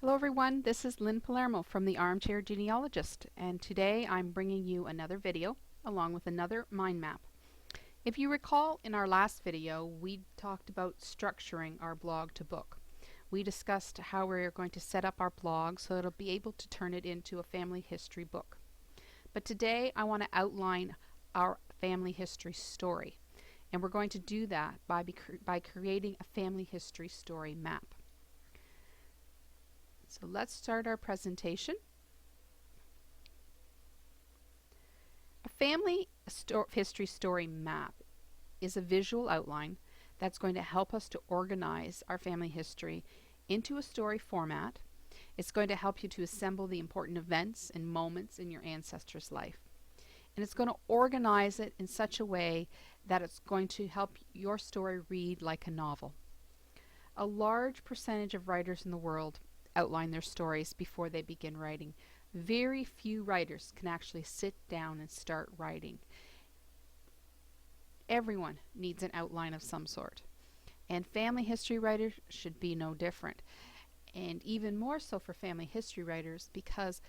Hello everyone, this is Lynn Palermo from the Armchair Genealogist, and today I'm bringing you another video along with another mind map. If you recall, in our last video we talked about structuring our blog to book. We discussed how we're going to set up our blog so it'll be able to turn it into a family history book. But today I want to outline our family history story, and we're going to do that by creating a family history story map. So let's start our presentation. A family history story map is a visual outline that's going to help us to organize our family history into a story format. It's going to help you to assemble the important events and moments in your ancestors' life. And it's going to organize it in such a way that it's going to help your story read like a novel. A large percentage of writers in the world outline their stories before they begin writing. Very few writers can actually sit down and start writing. Everyone needs an outline of some sort, and family history writers should be no different, and even more so for family history writers because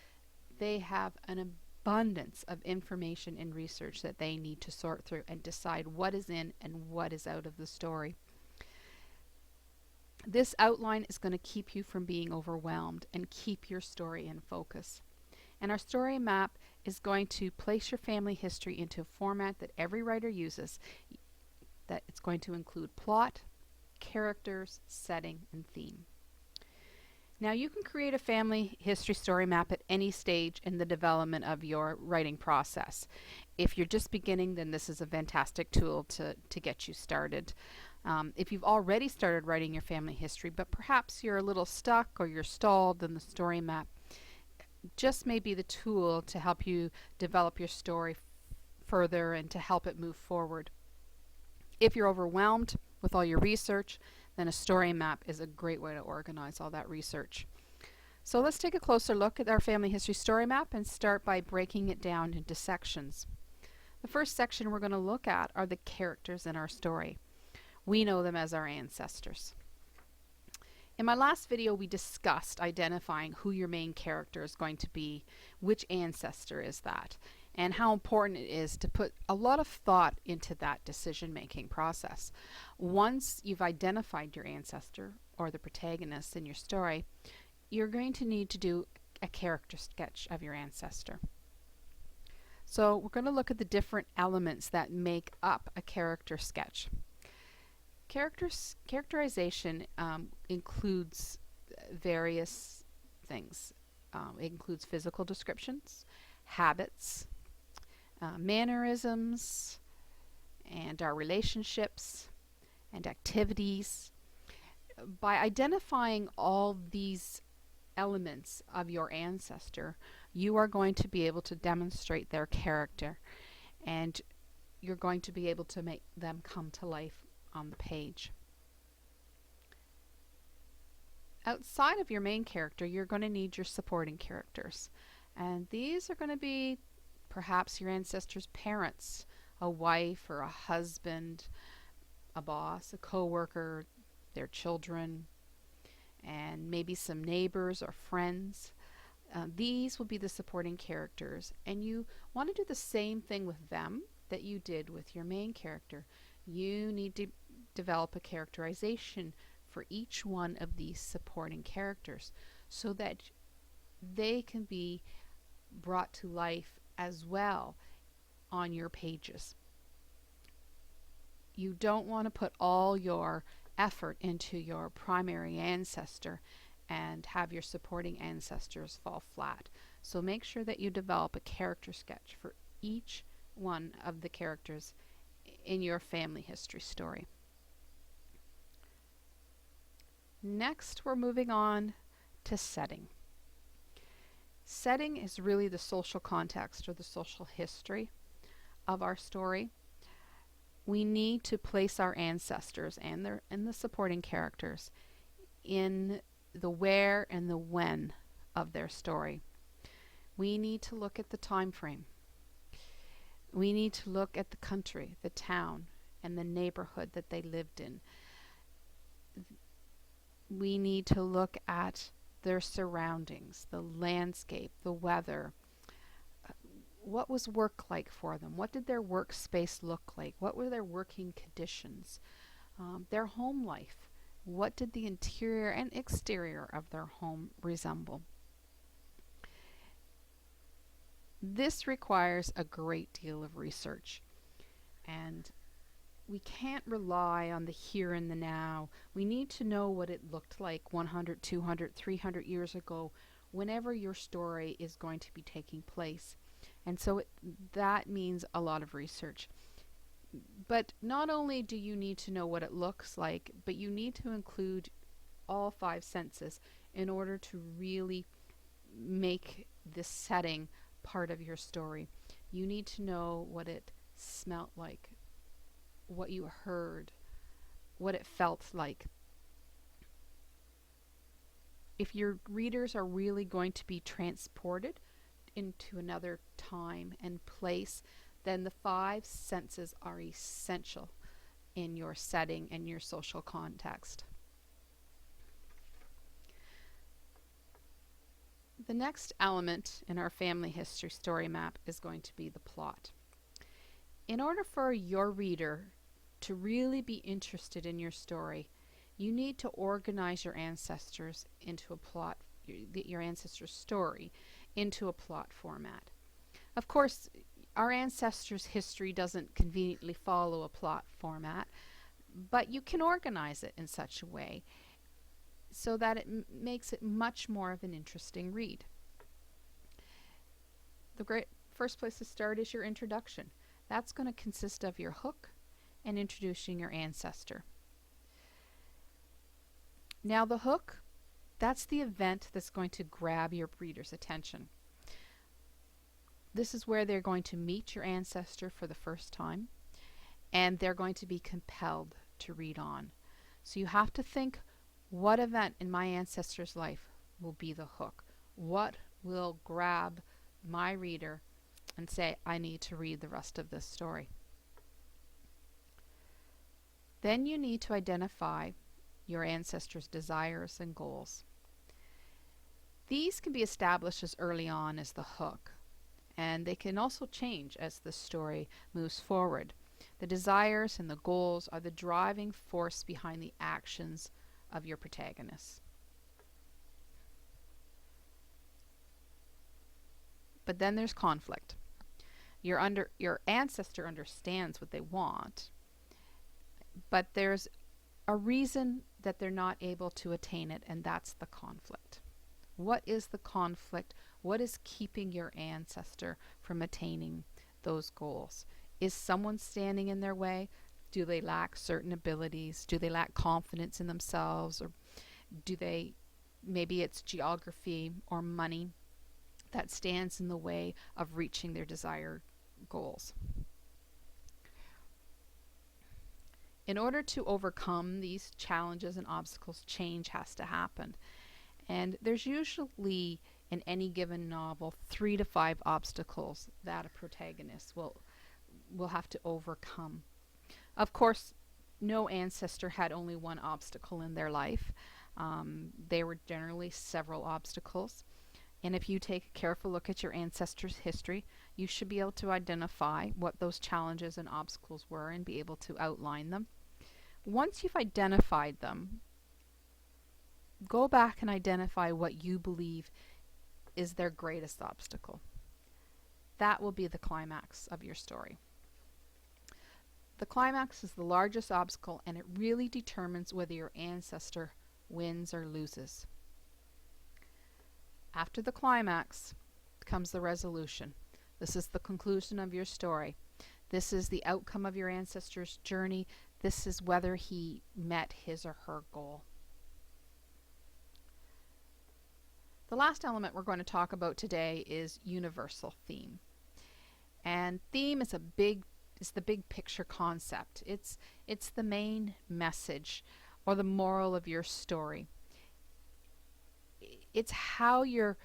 they have an abundance of information and research that they need to sort through and decide what is in and what is out of the story. This outline is going to keep you from being overwhelmed and keep your story in focus. And our story map is going to place your family history into a format that every writer uses, that it's going to include plot, characters, setting, and theme. Now you can create a family history story map at any stage in the development of your writing process. If you're just beginning, then this is a fantastic tool to get you started. If you've already started writing your family history, but perhaps you're a little stuck or you're stalled, then the story map just may be the tool to help you develop your story further and to help it move forward. If you're overwhelmed with all your research, then a story map is a great way to organize all that research. So let's take a closer look at our family history story map and start by breaking it down into sections. The first section we're going to look at are the characters in our story. We know them as our ancestors. In my last video we discussed identifying who your main character is going to be, which ancestor is that, and how important it is to put a lot of thought into that decision-making process. Once you've identified your ancestor or the protagonist in your story, you're going to need to do a character sketch of your ancestor. So we're going to look at the different elements that make up a character sketch. Characterization includes various things. It includes physical descriptions, habits, mannerisms, and our relationships and activities. By identifying all these elements of your ancestor, you are going to be able to demonstrate their character, and you're going to be able to make them come to life on the page. Outside of your main character, you're going to need your supporting characters, and these are going to be perhaps your ancestors' parents, a wife or a husband, a boss, a co-worker, their children, and maybe some neighbors or friends. These will be the supporting characters, and you want to do the same thing with them that you did with your main character. You need to develop a characterization for each one of these supporting characters so that they can be brought to life as well on your pages. You don't want to put all your effort into your primary ancestor and have your supporting ancestors fall flat. So make sure that you develop a character sketch for each one of the characters in your family history story. Next, we're moving on to setting. Setting is really the social context or the social history of our story. We need to place our ancestors and the supporting characters in the where and the when of their story. We need to look at the time frame. We need to look at the country, the town, and the neighborhood that they lived in. We need to look at their surroundings, the landscape, the weather. What was work like for them? What did their workspace look like? What were their working conditions? Their home life. What did the interior and exterior of their home resemble? This requires a great deal of research, and we can't rely on the here and the now. We need to know what it looked like 100, 200, 300 years ago, whenever your story is going to be taking place. And so that means a lot of research. But not only do you need to know what it looks like, but you need to include all five senses in order to really make this setting part of your story. You need to know what it smelt like, what you heard, what it felt like. If your readers are really going to be transported into another time and place, then the five senses are essential in your setting and your social context. The next element in our family history story map is going to be the plot. In order for your reader to really be interested in your story, you need to organize your ancestors into a plot, your ancestors' story into a plot format. Of course, our ancestors' history doesn't conveniently follow a plot format, but you can organize it in such a way so that it makes it much more of an interesting read. The great first place to start is your introduction. That's going to consist of your hook and introducing your ancestor. Now the hook, that's the event that's going to grab your reader's attention. This is where they're going to meet your ancestor for the first time, and they're going to be compelled to read on. So you have to think, what event in my ancestor's life will be the hook? What will grab my reader and say, I need to read the rest of this story? Then you need to identify your ancestors' desires and goals. These can be established as early on as the hook, and they can also change as the story moves forward. The desires and the goals are the driving force behind the actions of your protagonists. But then there's conflict. Your ancestor understands what they want, but there's a reason that they're not able to attain it, and that's the conflict. What is the conflict? What is keeping your ancestor from attaining those goals? Is someone standing in their way? Do they lack certain abilities? Do they lack confidence in themselves? Or do they, maybe it's geography or money that stands in the way of reaching their desired goals? In order to overcome these challenges and obstacles, change has to happen. And there's usually, in any given novel, 3 to 5 obstacles that a protagonist will have to overcome. Of course, no ancestor had only one obstacle in their life. There were generally several obstacles. And if you take a careful look at your ancestors' history, you should be able to identify what those challenges and obstacles were and be able to outline them. Once you've identified them, go back and identify what you believe is their greatest obstacle. That will be the climax of your story. The climax is the largest obstacle, and it really determines whether your ancestor wins or loses. After the climax comes the resolution. This is the conclusion of your story. This is the outcome of your ancestor's journey. This is whether he met his or her goal. The last element we're going to talk about today is universal theme. And theme is the big picture concept. It's the main message or the moral of your story. It's how your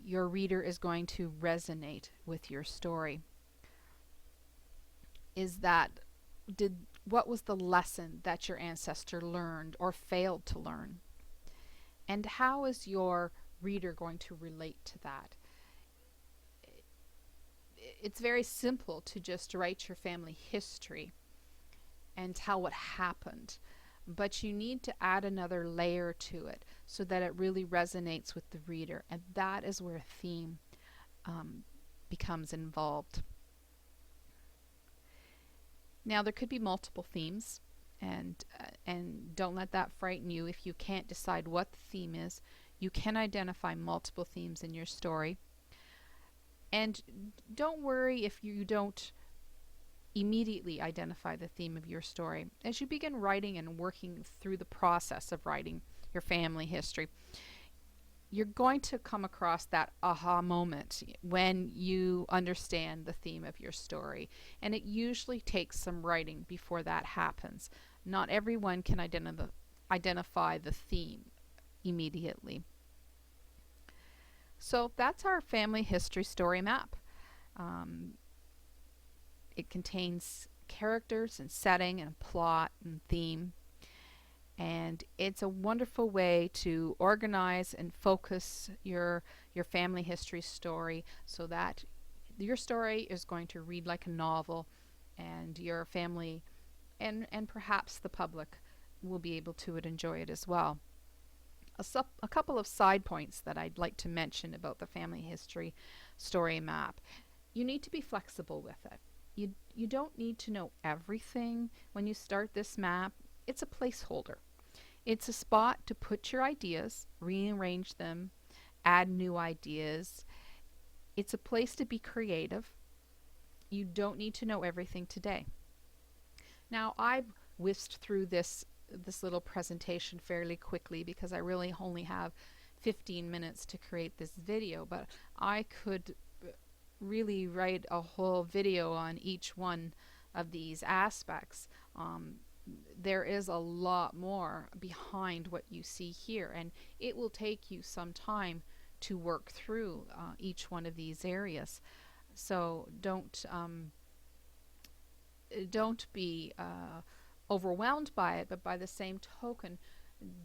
reader is going to resonate with your story. What was the lesson that your ancestor learned or failed to learn? And how is your reader going to relate to that? It's very simple to just write your family history and tell what happened, but you need to add another layer to it so that it really resonates with the reader, and that is where theme becomes involved. Now, there could be multiple themes, and don't let that frighten you. If you can't decide what the theme is, you can identify multiple themes in your story. And don't worry if you don't immediately identify the theme of your story. As you begin writing and working through the process of writing your family history, you're going to come across that aha moment when you understand the theme of your story. And it usually takes some writing before that happens. Not everyone can identify the theme immediately. So that's our family history story map. It contains characters and setting and plot and theme. And it's a wonderful way to organize and focus your family history story so that your story is going to read like a novel, and your family and perhaps the public will be able to enjoy it as well. A couple of side points that I'd like to mention about the family history story map. You need to be flexible with it. You don't need to know everything when you start this map. It's a placeholder. It's a spot to put your ideas, rearrange them, add new ideas. It's a place to be creative. You don't need to know everything today. Now, I've whisked through this little presentation fairly quickly because I really only have 15 minutes to create this video, but I could really write a whole video on each one of these aspects. There is a lot more behind what you see here, and it will take you some time to work through each one of these areas. So don't be overwhelmed by it, but by the same token,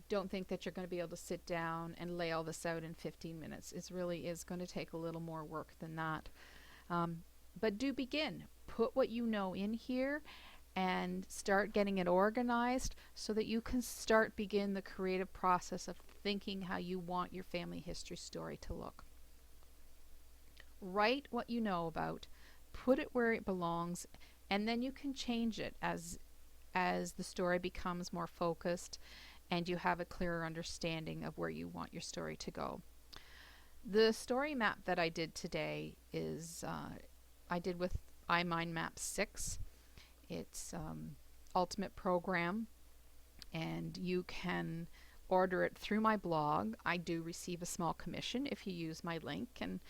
don't think that you're going to be able to sit down and lay all this out in 15 minutes. It really is going to take a little more work than that. But do begin. Put what you know in here and start getting it organized so that you can begin the creative process of thinking how you want your family history story to look. Write what you know about, put it where it belongs, and then you can change it as the story becomes more focused and you have a clearer understanding of where you want your story to go. The story map that I did today is I did with iMindMap 6. It's Ultimate Program, and you can order it through my blog. I do receive a small commission if you use my link, and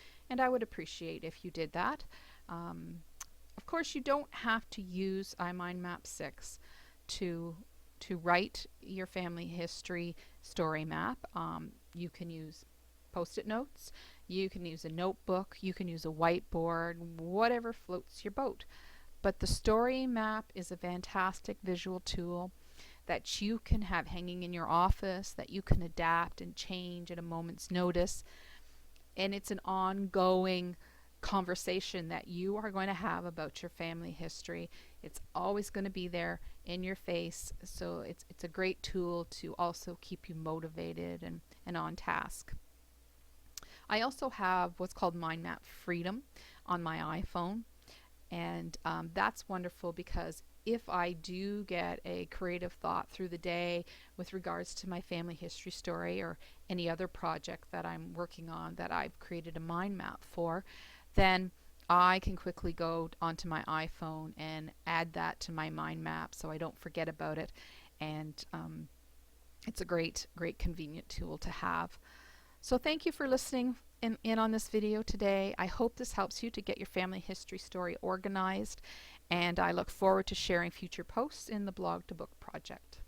I would appreciate if you did that. Of course, you don't have to use iMindMap 6 to write your family history story map. You can use Post-it notes, you can use a notebook, you can use a whiteboard, whatever floats your boat. But the story map is a fantastic visual tool that you can have hanging in your office, that you can adapt and change at a moment's notice. And it's an ongoing conversation that you are going to have about your family history. It's always going to be there in your face, so it's a great tool to also keep you motivated and on task. I also have what's called Mind Map Freedom on my iPhone, and that's wonderful because if I do get a creative thought through the day with regards to my family history story or any other project that I'm working on that I've created a mind map for, then I can quickly go onto my iPhone and add that to my mind map so I don't forget about it. And it's a great convenient tool to have. So thank you for listening in on this video today. I hope this helps you to get your family history story organized, and I look forward to sharing future posts in the Blog to Book project.